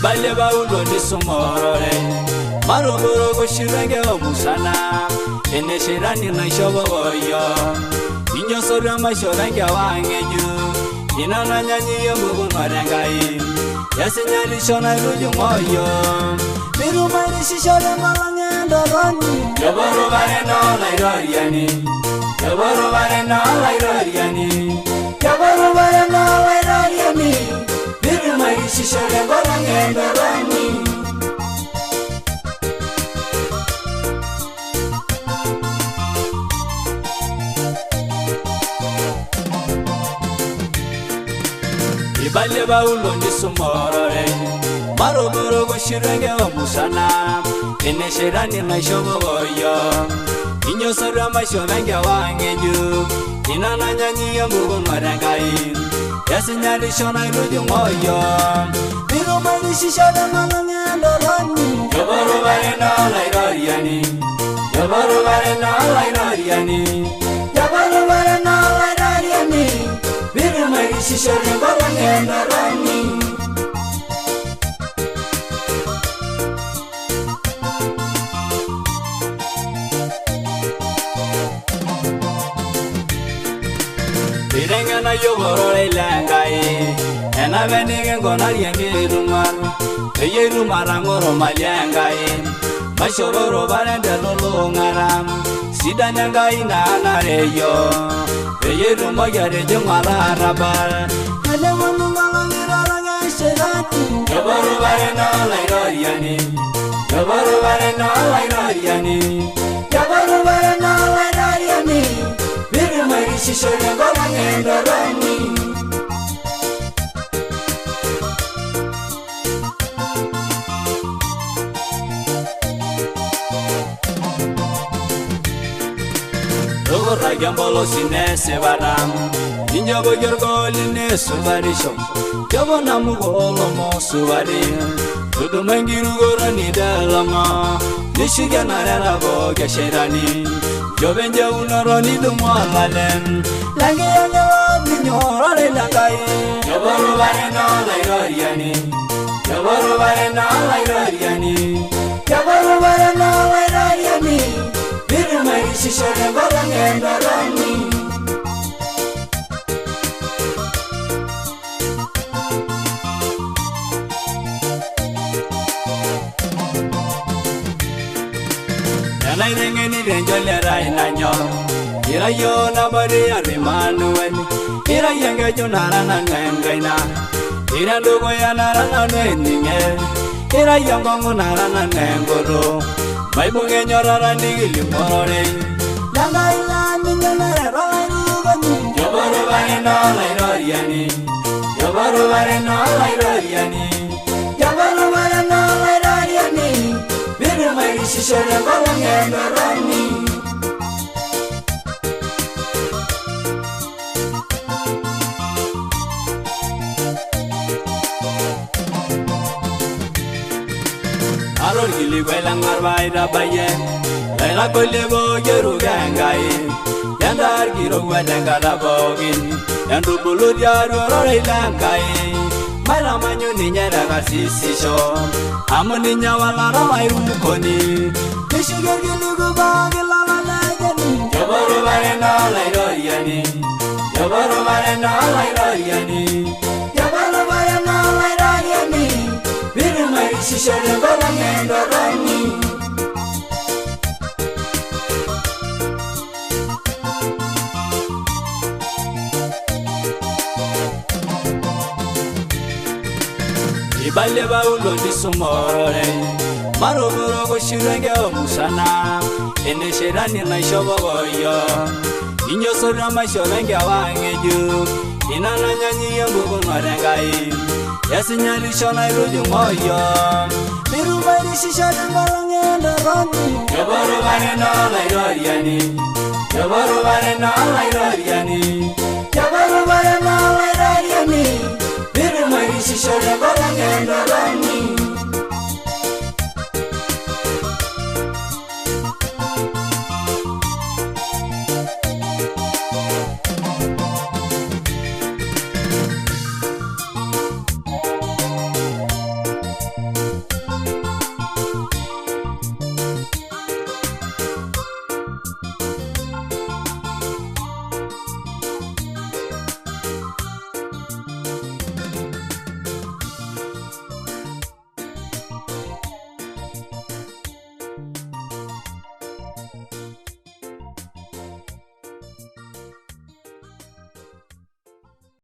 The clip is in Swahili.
Ibale ba ulo ni sumorore Maruburo kushirenge omusana Ene shirani na shobo goyo Inyo sorya mashorenge wangeju Inana nyanyi yomugu marengai Yasinyali shona iluju moyo Mirumari shishore malangendo roni Yoboru bareno lairoriani Yoboru bareno lairoriani Yoboru bareno lairoriani Mirumari shishore malangendo roni Ibale ba ulo ni sumorore Maruburo kushirenge omusana Ene shirani na shobo goyo Inyo sorya mashorenge wangeju Inana nyanyi yomugu marengai Yasinyali shona iluju moyo Mirumari shishore malangendo roni Yoboru bareno lairoriani Yoboru bareno lairoriani Yoboru bareno lairoriani Mirumari shishore malangendo roni Irengana yoboro ilangai Ena venige ngona rienge rumar Eye rumara ngoro maliangai Mashororo barende lolo ngaram Sida nyangai na anareyo Eye rumagare jengara rabal Ele wanu malangira ranga serati Yoboro bareno lairoriani Yoboro bareno lairoriani Yoboro bareno lairoriani Mirumari shishore malangendo roni Dogo ragambolo sinese baram Ninjobo yorgoli ne suvarishom Yobo namugolo mo suvari Tudu mengiru gorani dalama Nishiga narela go gashirani Yobenja unaroni dumwalalen Langi yanyo binyorore langai Yoboru bareno lairoriani Yoboru bareno lairoriani Yoboru bareno lairoriani Mirumari shishore malangendo roni Nairengeni renjole rainanyo Irayo na Maria Emmanuel Irayenge junarana ngengaina Irandugo ya narana nwenninge Irayongo narana ngengoro Maibunge nyorara nigili morore Langa ila ningenere rani ugani Yoboru bareno lairoriani Yoboru bareno lairoriani Yoboru bareno lairoriani Mirumari shishore malangendo roni Aror gili gwelang marbaida baye Laila kolego yeru gangai Yandar giro gwelenga la bogin Yandu bulu diaru rore langai Maila manyu ninyera kasisi sho Amu ninya wala ramai rukoni Nishigar gili gubagi lala lagani Yoboru bareno lairoriani Yoboru bareno lairoriani Yoboru bareno lairoriani Mirumari shishore malangendo roni Ibale ba ulo ni sumorore Maruburo kushirenge omusana Ene shirani na shobo goyo Inyo sorya mashorenge wangeju Inana nyanyi yomugu marengai Yasinyali shona iluju moyo Mirumari shishore malangendo roni Yoboru bareno lairoriani Yoboru bareno lairoriani Yoboru bareno lairoriani Mirumari shishore malangendo roni